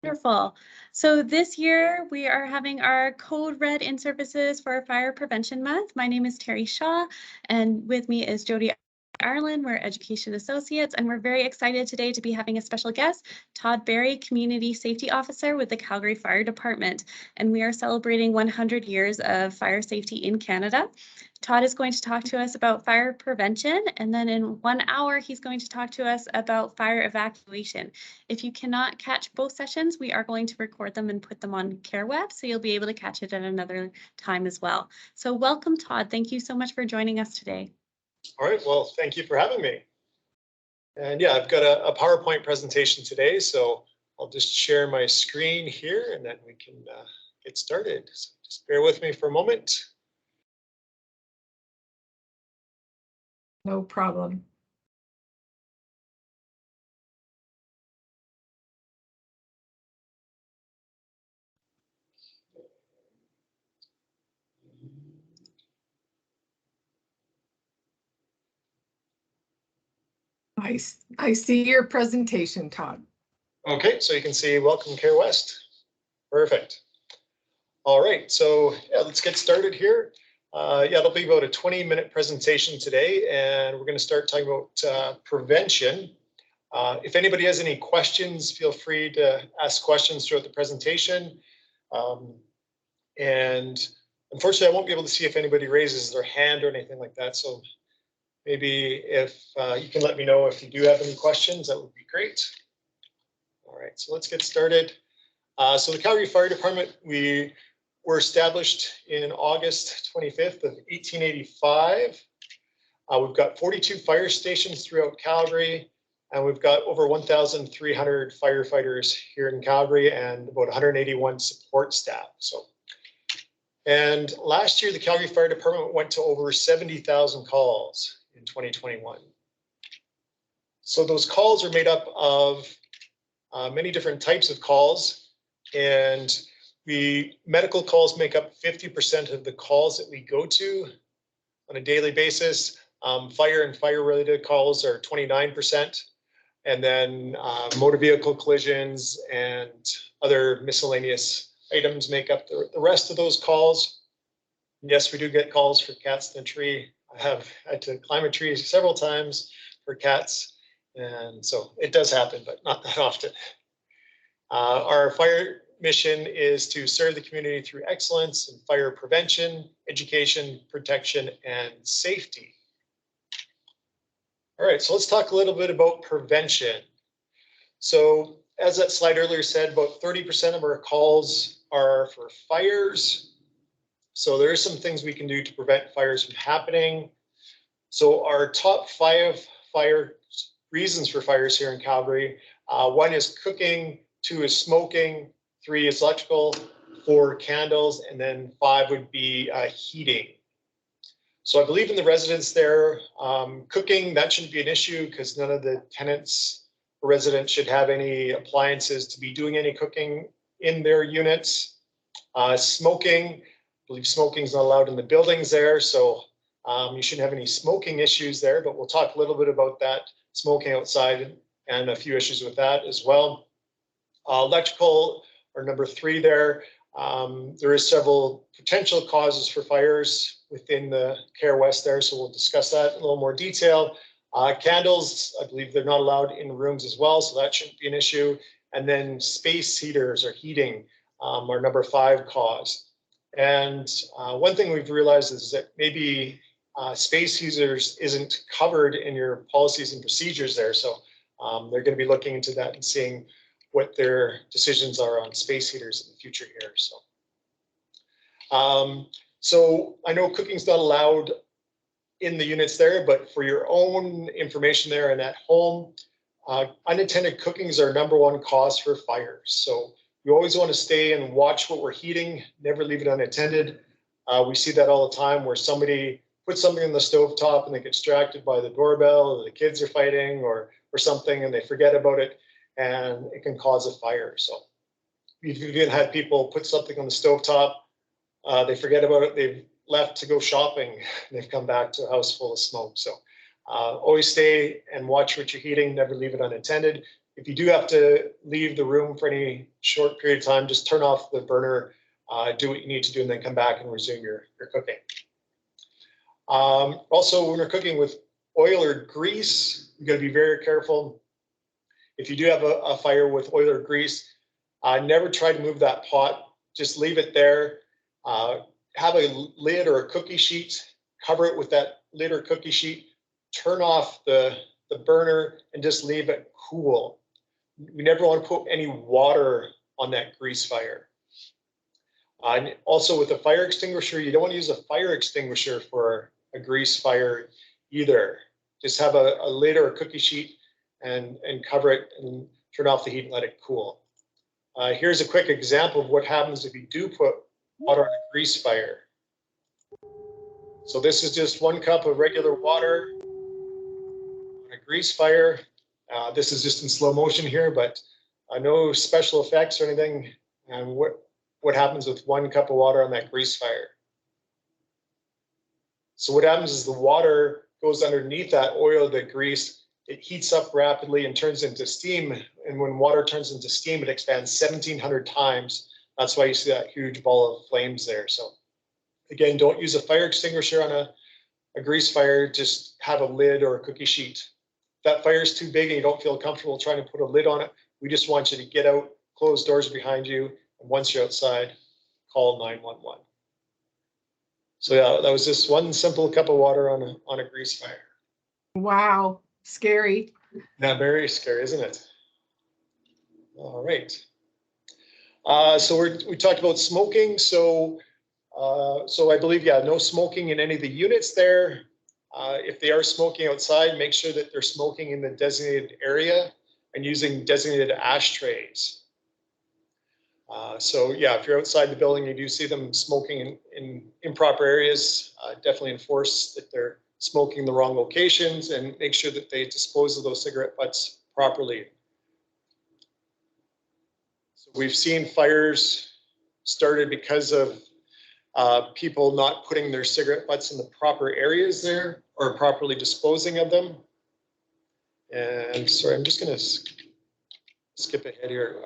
Wonderful. So this year we are having our Code Red in services for Fire Prevention Month. My name is Terry Shaw, and with me is Jody Ireland. We're Education Associates, and we're very excited today to be having a special guest, Todd Barry, Community Safety Officer with the Calgary Fire Department. And we are celebrating 100 years of fire safety in Canada. Todd is going to talk to us about fire prevention, and then in 1 hour, he's going to talk to us about fire evacuation. If you cannot catch both sessions, we are going to record them and put them on CareWeb, so you'll be able to catch it at another time as well. So welcome, Todd. Thank you so much for joining us today. All right, well, thank you for having me. And yeah, I've got a PowerPoint presentation today, so I'll just share my screen here and then we can get started. So just bear with me for a moment. No problem. I see your presentation, Todd. Okay, so you can see Welcome Care West. Perfect. All right, so yeah, let's get started here. Yeah, it'll be about a 20-minute presentation today, and we're going to start talking about prevention. If anybody has any questions, feel free to ask questions throughout the presentation. And unfortunately, I won't be able to see if anybody raises their hand or anything like that. So maybe if you can let me know if you do have any questions, that would be great. All right, so let's get started. So the Calgary Fire Department, we were established in August 25th of 1885. We've got 42 fire stations throughout Calgary, and we've got over 1,300 firefighters here in Calgary and about 181 support staff. And last year, the Calgary Fire Department went to over 70,000 calls in 2021. So those calls are made up of many different types of calls, and medical calls make up 50% of the calls that we go to on a daily basis. Fire and fire-related calls are 29%, and then motor vehicle collisions and other miscellaneous items make up the rest of those calls. Yes, we do get calls for cats in the tree. I have had to climb a tree several times for cats, and so it does happen, but not that often. Our fire mission is to serve the community through excellence in fire prevention, education, protection, and safety. All right, so let's talk a little bit about prevention. So as that slide earlier said, about 30% of our calls are for fires. So there are some things we can do to prevent fires from happening. So our top 5 reasons for fires here in Calgary, 1 is cooking, 2 is smoking, 3 is electrical, 4 candles, and then 5 would be heating. So I believe in the residents there. Cooking, that shouldn't be an issue because none of the tenants or residents should have any appliances to be doing any cooking in their units. Smoking, I believe smoking is not allowed in the buildings there, so you shouldn't have any smoking issues there, but we'll talk a little bit about that, smoking outside, and a few issues with that as well. Electrical are number 3 there. There is several potential causes for fires within the Care West there, so we'll discuss that in a little more detail. Candles, I believe they're not allowed in rooms as well, so that shouldn't be an issue. And then space heaters or heating are number 5 cause. And one thing we've realized is that maybe space heaters isn't covered in your policies and procedures there, so they're going to be looking into that and seeing what their decisions are on space heaters in the future here. So I know cooking's not allowed in the units there, but for your own information there and at home, unattended cooking is our number 1 cause for fires. So you always want to stay and watch what we're heating, never leave it unattended. We see that all the time where somebody puts something in the stovetop and they get distracted by the doorbell, or the kids are fighting or something and they forget about it, and it can cause a fire. So we've even had people put something on the stovetop, they forget about it, they've left to go shopping, and they've come back to a house full of smoke. So always stay and watch what you're heating, never leave it unattended. If you do have to leave the room for any short period of time, just turn off the burner, do what you need to do, and then come back and resume your cooking. Also, when you're cooking with oil or grease, you got to be very careful. If you do have a fire with oil or grease, never try to move that pot. Just leave it there. Have a lid or a cookie sheet. Cover it with that lid or cookie sheet. Turn off the burner and just leave it cool. You never want to put any water on that grease fire. And also with a fire extinguisher, you don't want to use a fire extinguisher for a grease fire either. Just have a lid or a cookie sheet and cover it and turn off the heat and let it cool. Here's a quick example of what happens if you do put water on a grease fire. So this is just 1 cup of regular water on a grease fire. This is just in slow motion here, but no special effects or anything. And what happens with 1 cup of water on that grease fire? So what happens is the water goes underneath that oil, the grease, it heats up rapidly and turns into steam. And when water turns into steam, it expands 1,700 times. That's why you see that huge ball of flames there. So again, don't use a fire extinguisher on a grease fire. Just have a lid or a cookie sheet. If that fire is too big and you don't feel comfortable trying to put a lid on it, we just want you to get out, close doors behind you, and once you're outside, call 911. So yeah, that was just 1 simple cup of water on a grease fire. Wow, scary. Yeah, very scary, isn't it? All right. So we talked about smoking. So I believe, yeah, no smoking in any of the units there. If they are smoking outside, make sure that they're smoking in the designated area and using designated ashtrays. So yeah, if you're outside the building, you do see them smoking in improper areas, definitely enforce that they're smoking in the wrong locations and make sure that they dispose of those cigarette butts properly. So we've seen fires started because of people not putting their cigarette butts in the proper areas there or properly disposing of them. And sorry, I'm just going to skip ahead here.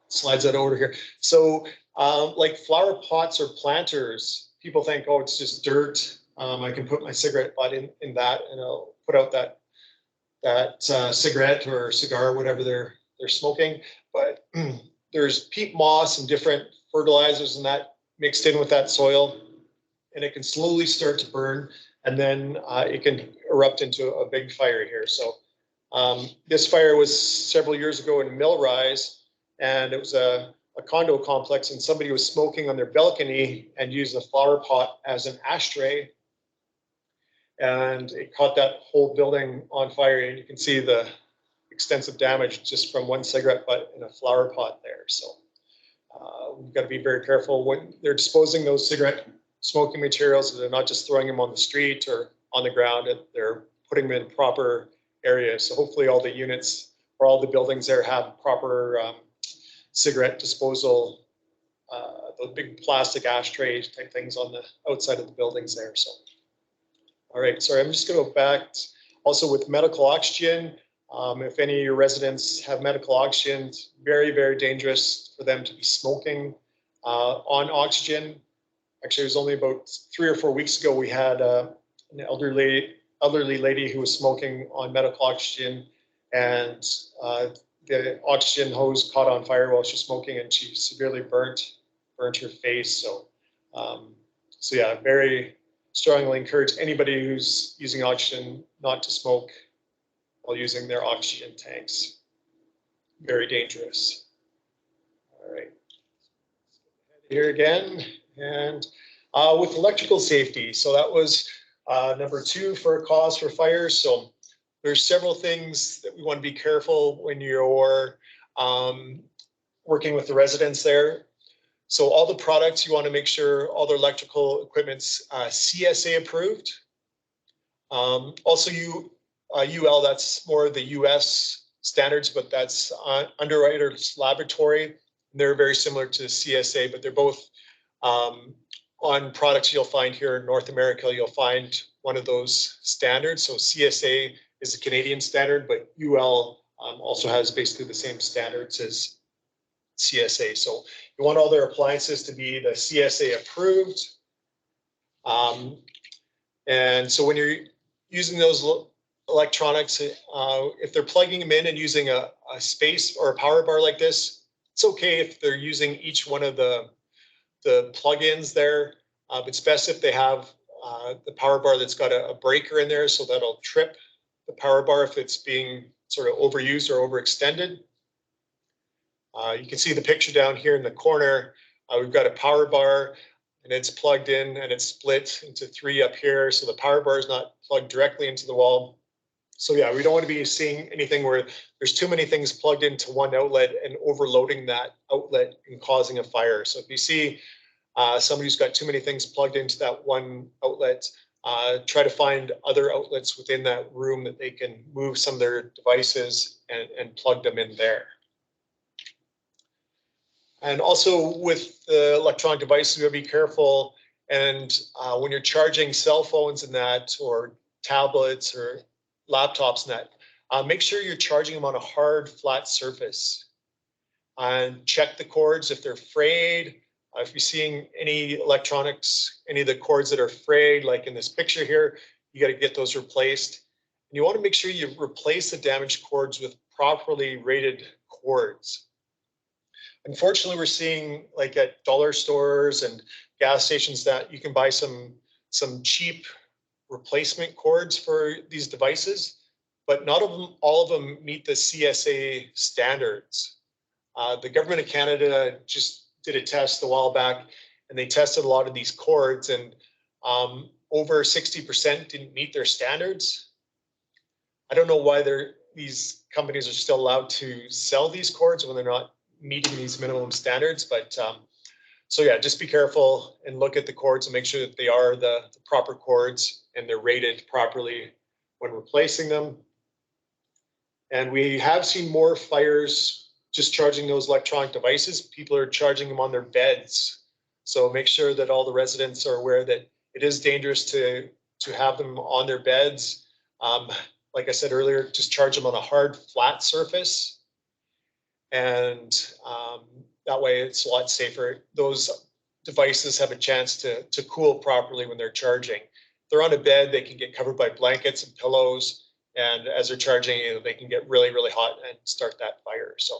Slides that over here. So like flower pots or planters, people think, oh, it's just dirt. I can put my cigarette butt in that and I'll put out that cigarette or cigar, whatever they're smoking. But there's peat moss and different fertilizers and that mixed in with that soil, and it can slowly start to burn, and then it can erupt into a big fire here. So this fire was several years ago in Millrise, and it was a condo complex, and somebody was smoking on their balcony and used a flower pot as an ashtray, and it caught that whole building on fire, and you can see the extensive damage just from 1 cigarette butt in a flower pot there. So we've got to be very careful when they're disposing those cigarette smoking materials, so they're not just throwing them on the street or on the ground, they're putting them in proper areas. So hopefully all the units or all the buildings there have proper cigarette disposal, the big plastic ashtrays type things on the outside of the buildings there. So, all right, sorry, I'm just going to go back. Also with medical oxygen, if any of your residents have medical oxygen, it's very, very dangerous for them to be smoking on oxygen. Actually, it was only about 3 or 4 weeks ago, we had an elderly lady who was smoking on medical oxygen, and the oxygen hose caught on fire while she was smoking, and she severely burnt her face. So, so yeah, very strongly encourage anybody who's using oxygen not to smoke while using their oxygen tanks. Very dangerous. All right. Here again, and with electrical safety. So that was number 2 for a cause for fires. So there's several things that we want to be careful when you're working with the residents there. So all the products, you want to make sure all the electrical equipment's CSA approved. Also UL, that's more of the US standards, but that's Underwriters Laboratory. They're very similar to CSA, but they're both on products you'll find here in North America, you'll find one of those standards. So CSA is a Canadian standard, but UL also has basically the same standards as CSA. So you want all their appliances to be the CSA approved. And so when you're using those electronics, if they're plugging them in and using a space or a power bar like this, it's okay if they're using each one of the plugins there. It's best if they have the power bar that's got a breaker in there, so that'll trip the power bar if it's being sort of overused or overextended. You can see the picture down here in the corner. We've got a power bar and it's plugged in and it's split into 3 up here. So the power bar is not plugged directly into the wall. So yeah, we don't want to be seeing anything where there's too many things plugged into one outlet and overloading that outlet and causing a fire. So if you see somebody who's got too many things plugged into that one outlet, try to find other outlets within that room that they can move some of their devices and plug them in there. And also with the electronic devices, you gotta be careful. And when you're charging cell phones and that, or tablets or laptops and that, make sure you're charging them on a hard, flat surface. And check the cords if they're frayed. If you're seeing any electronics, any of the cords that are frayed, like in this picture here, you got to get those replaced. And you want to make sure you replace the damaged cords with properly rated cords. Unfortunately, we're seeing, like at dollar stores and gas stations, that you can buy some cheap replacement cords for these devices, but not all of them meet the CSA standards. The government of Canada just did a test a while back, and they tested a lot of these cords, and over 60% didn't meet their standards. I don't know why these companies are still allowed to sell these cords when they're not meeting these minimum standards. But so yeah, just be careful and look at the cords and make sure that they are the proper cords and they're rated properly when replacing them. And we have seen more fires just charging those electronic devices. People are charging them on their beds. So make sure that all the residents are aware that it is dangerous to have them on their beds. Like I said earlier, just charge them on a hard, flat surface. And that way it's a lot safer. Those devices have a chance to cool properly when they're charging. If they're on a bed, they can get covered by blankets and pillows. And as they're charging, they can get really, really hot and start that fire. So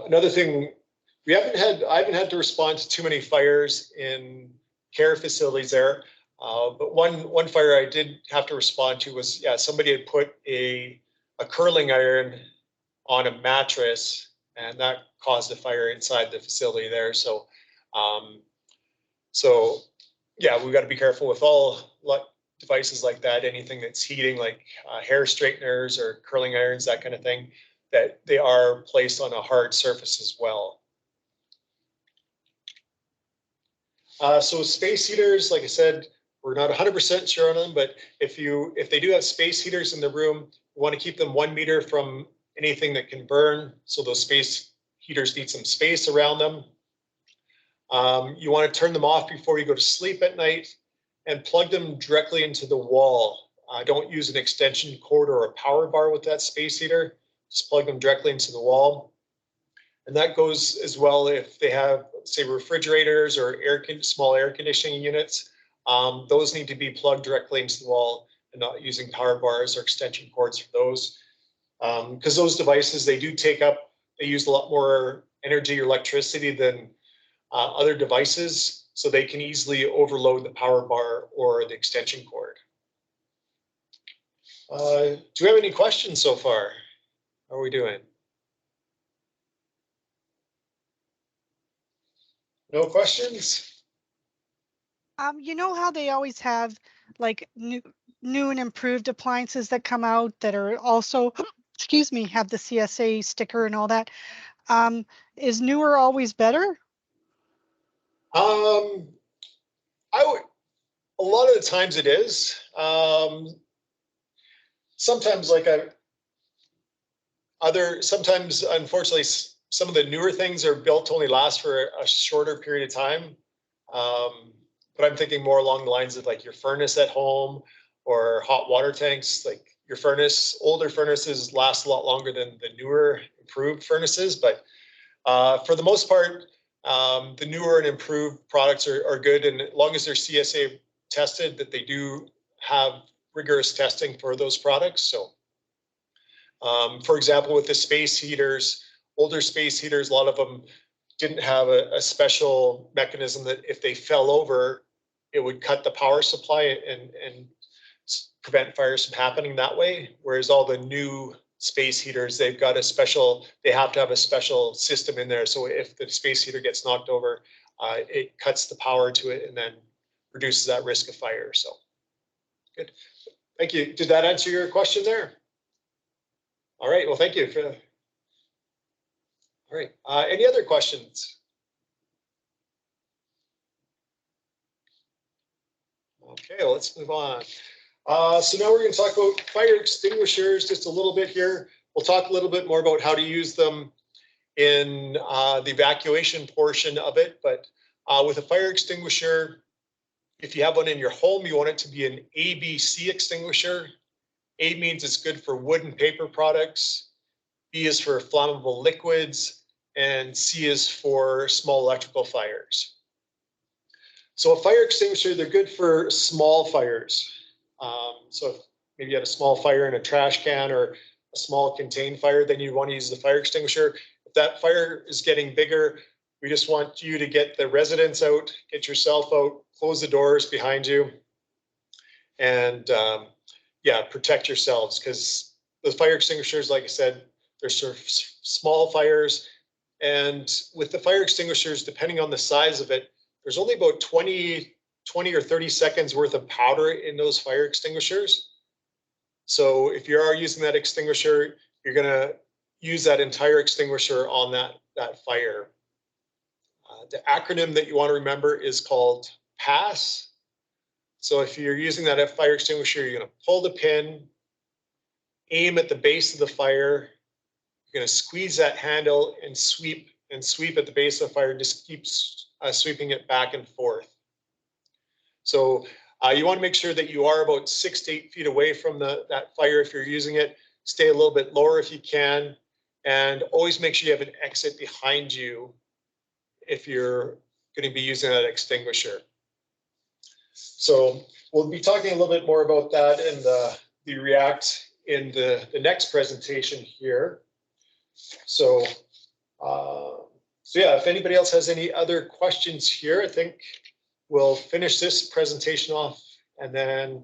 another thing, I haven't had to respond to too many fires in care facilities there. But one fire I did have to respond to was, yeah, somebody had put a curling iron on a mattress, and that caused a fire inside the facility there. So, yeah, we've got to be careful with all devices like that. Anything that's heating, like hair straighteners or curling irons, that kind of thing, that they are placed on a hard surface as well. So space heaters, like I said, we're not 100% sure on them, but if they do have space heaters in the room, you want to keep them 1 meter from anything that can burn. So those space heaters need some space around them. You want to turn them off before you go to sleep at night and plug them directly into the wall. Don't use an extension cord or a power bar with that space heater. Just plug them directly into the wall. And that goes as well if they have, say, refrigerators or small air conditioning units. Those need to be plugged directly into the wall and not using power bars or extension cords for those. Because those devices, they use a lot more energy or electricity than other devices, so they can easily overload the power bar or the extension cord. Do we have any questions so far? How are we doing? No questions? You know how they always have like new and improved appliances that come out that are also, excuse me, have the CSA sticker and all that. Is newer always better? A lot of the times it is. Sometimes, sometimes, unfortunately, some of the newer things are built to only last for a shorter period of time. But I'm thinking more along the lines of like your furnace at home or hot water tanks. Like your furnace. Older furnaces last a lot longer than the newer improved furnaces, but for the most part, the newer and improved products are good, and as long as they're CSA tested, that they do have rigorous testing for those products. So, for example, with the space heaters, older space heaters, a lot of them didn't have a special mechanism that if they fell over, it would cut the power supply and prevent fires from happening that way. Whereas all the new space heaters, they've got a special, they have to have a special system in there. So if the space heater gets knocked over, it cuts the power to it and then reduces that risk of fire. So good. Thank you. Did that answer your question there? All right. Well, thank you. All right. Any other questions? Okay, well, let's move on. So now we're going to talk about fire extinguishers just a little bit here. We'll talk a little bit more about how to use them in the evacuation portion of it. But with a fire extinguisher, if you have one in your home, you want it to be an ABC extinguisher. A means it's good for wood and paper products. B is for flammable liquids. And C is for small electrical fires. So a fire extinguisher, they're good for small fires. So if maybe you had a small fire in a trash can or a small contained fire, then you want to use the fire extinguisher. If that fire is getting bigger, we just want you to get the residents out, get yourself out, close the doors behind you, and yeah, protect yourselves, because the fire extinguishers, like I said, they're sort of small fires. And with the fire extinguishers, depending on the size of it, there's only about 20 or 30 seconds worth of powder in those fire extinguishers. So if you are using that extinguisher, you're going to use that entire extinguisher on that fire. The acronym that you want to remember is called PASS. So if you're using that fire extinguisher, you're going to pull the pin, aim at the base of the fire. You're going to squeeze that handle and sweep at the base of the fire. Just keep sweeping it back and forth. So you want to make sure that you are about 6 to 8 feet away from that fire if you're using it. Stay a little bit lower if you can, and always make sure you have an exit behind you if you're going to be using that extinguisher. So we'll be talking a little bit more about that and the React in the next presentation here. So, yeah, if anybody else has any other questions here, I think we'll finish this presentation off, and then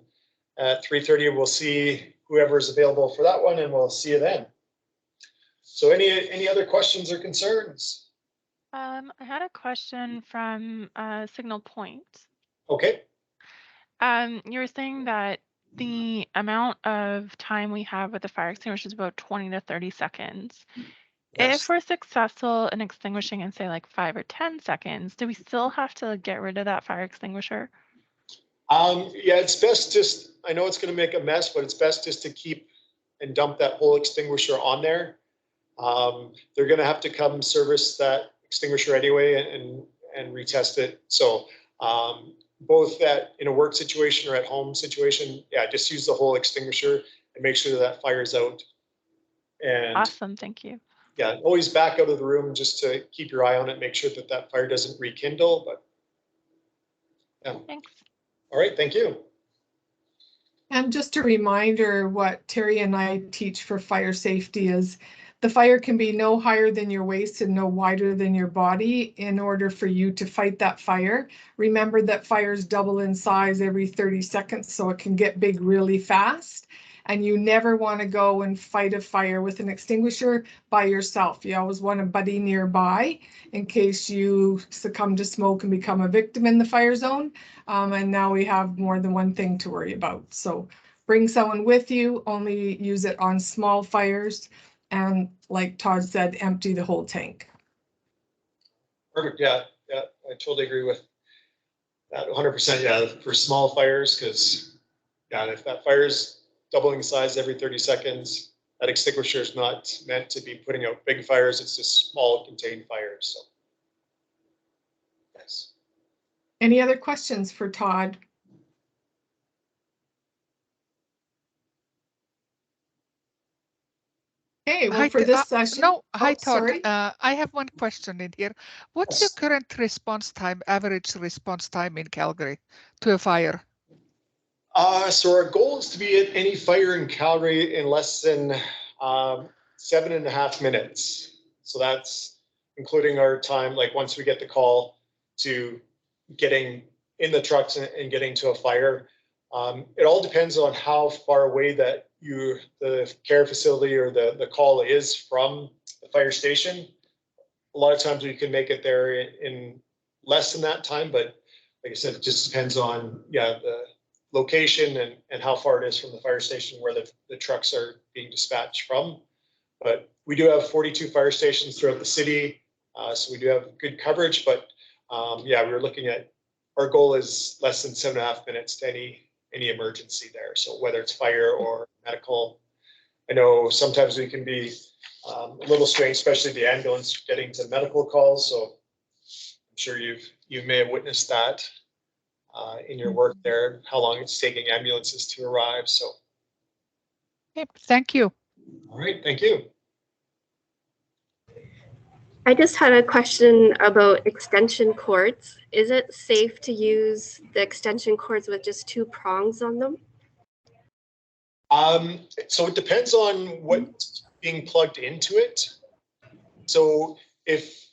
at 3:30 we'll see whoever is available for that one, and we'll see you then. So any other questions or concerns? I had a question from Signal Point. Okay. You were saying that the amount of time we have with the fire extinguisher is about 20 to 30 seconds. Yes. If we're successful in extinguishing in, say, like 5 or 10 seconds, do we still have to get rid of that fire extinguisher? Yeah, it's best just, I know it's going to make a mess, but it's best just to keep and dump that whole extinguisher on there. They're going to have to come service that extinguisher anyway and retest it. So both that in a work situation or at home situation, yeah, just use the whole extinguisher and make sure that fire's out. And awesome, thank you. Yeah, always back out of the room just to keep your eye on it, make sure that fire doesn't rekindle. But yeah. Thanks. All right, thank you. And just a reminder, what Terry and I teach for fire safety is the fire can be no higher than your waist and no wider than your body in order for you to fight that fire. Remember that fires double in size every 30 seconds, so it can get big really fast. And you never want to go and fight a fire with an extinguisher by yourself. You always want a buddy nearby in case you succumb to smoke and become a victim in the fire zone. And now we have more than one thing to worry about. So bring someone with you, only use it on small fires. And like Todd said, empty the whole tank. Perfect, yeah, I totally agree with that 100%, yeah, for small fires, because yeah, if that fire's doubling in size every 30 seconds, that extinguisher is not meant to be putting out big fires, it's just small contained fires. So, yes. Any other questions for Todd? Okay, well, Hi, for this session. no, hi, Oh, Todd. sorry. I have one question in here. What's your Yes. current response time, average response time in Calgary to a fire? So our goal is to be at any fire in Calgary in less than 7.5 minutes. So that's including our time, like once we get the call to getting in the trucks and getting to a fire. It all depends on how far away that the care facility or the call is from the fire station. A lot of times we can make it there in less than that time, but like I said, it just depends on the location and how far it is from the fire station where the trucks are being dispatched from. But we do have 42 fire stations throughout the city, so we do have good coverage. But we were looking at, our goal is less than 7.5 minutes to any emergency there. So whether it's fire or medical, I know sometimes we can be a little strange, especially the ambulance getting to medical calls. So I'm sure you may have witnessed that in your work there, how long it's taking ambulances to arrive. So, Yep, thank you. all right, thank you. I just had a question about extension cords. Is it safe to use the extension cords with just 2 prongs on them? So it depends on what's being plugged into it. So if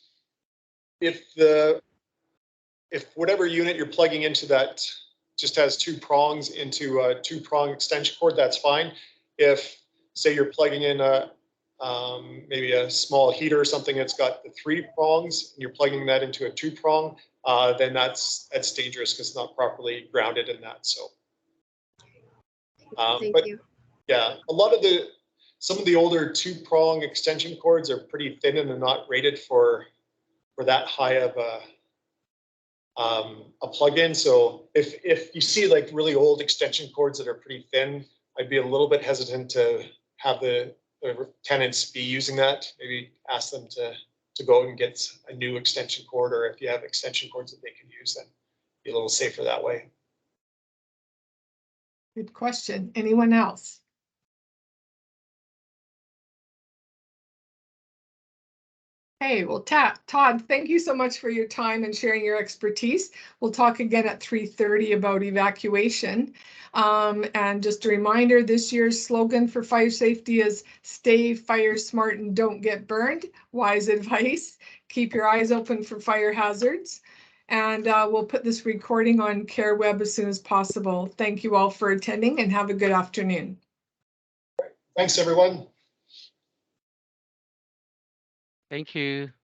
whatever unit you're plugging into that just has 2 prongs into a 2-prong extension cord, that's fine. If say you're plugging in maybe a small heater or something that's got the 3 prongs and you're plugging that into a 2-prong, then that's dangerous because it's not properly grounded in that. So, Thank but you. yeah, some of the older 2-prong extension cords are pretty thin and they're not rated for that high of a plug-in. So if you see like really old extension cords that are pretty thin, I'd be a little bit hesitant to have the tenants be using that. Maybe ask them to go and get a new extension cord, or if you have extension cords that they can use, then be a little safer that way. Good question. Anyone else? Hey, well, Todd, thank you so much for your time and sharing your expertise. We'll talk again at 3:30 about evacuation. And just a reminder, this year's slogan for fire safety is stay fire smart and don't get burned. Wise advice. Keep your eyes open for fire hazards. And we'll put this recording on CareWeb as soon as possible. Thank you all for attending and have a good afternoon. Thanks, everyone. Thank you.